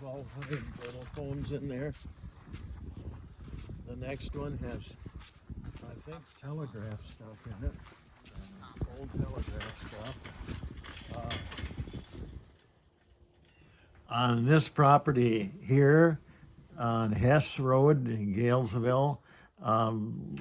1,200 little phones in there. The next one has, I think, telegraph stuff in it. Old telegraph stuff. On this property here on Hess Road in Galesville,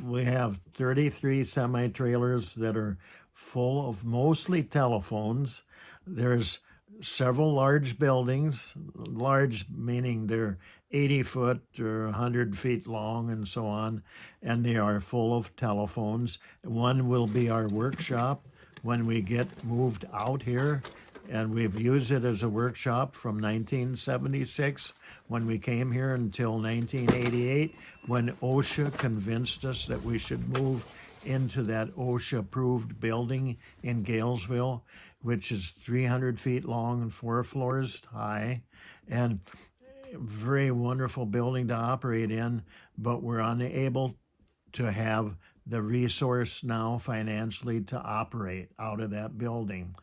we have 33 semi-trailers that are full of mostly telephones. There's several large buildings, large meaning they're 80 foot or 100 feet long and so on, and they are full of telephones. One will be our workshop when we get moved out here, and we've used it as a workshop from 1976 when we came here until 1988 when OSHA convinced us that we should move into that OSHA-approved building in Galesville, which is 300 feet long and 4 floors high, and very wonderful building to operate in, but we're unable to have the resource now financially to operate out of that building,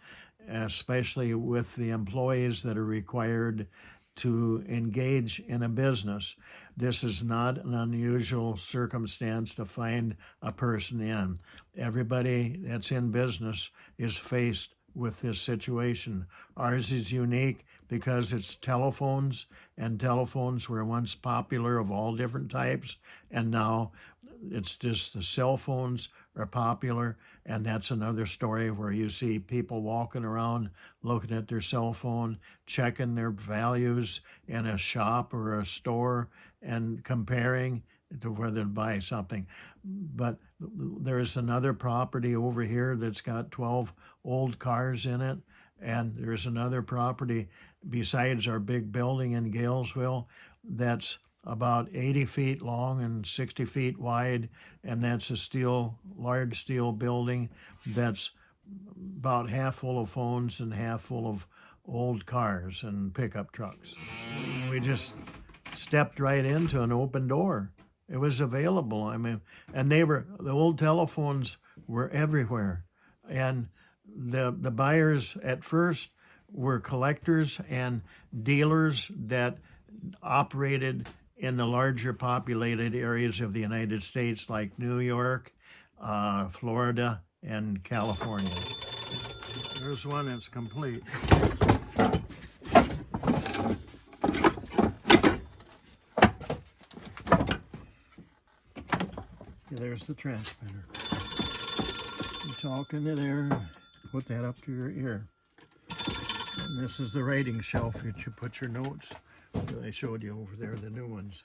especially with the employees that are required to engage in a business. This is not an unusual circumstance to find a person in. Everybody that's in business is faced with this situation. Ours is unique because it's telephones, and telephones were once popular of all different types, and now it's just the cell phones are popular, and that's another story where you see people walking around looking at their cell phone, checking their values in a shop or a store and comparing to whether to buy something. But there's another property over here that's got 12 old cars in it, and there's another property besides our big building in Galesville that's about 80 feet long and 60 feet wide, and that's a large steel building that's about half full of phones and half full of old cars and pickup trucks. We just stepped right into an open door. It was available. I mean, and the old telephones were everywhere. And the buyers at first were collectors and dealers that operated in the larger populated areas of the United States like New York, Florida, and California. There's one that's complete. There's the transmitter. You talk into there, put that up to your ear. And this is the writing shelf that you put your notes. I showed you over there, the new ones.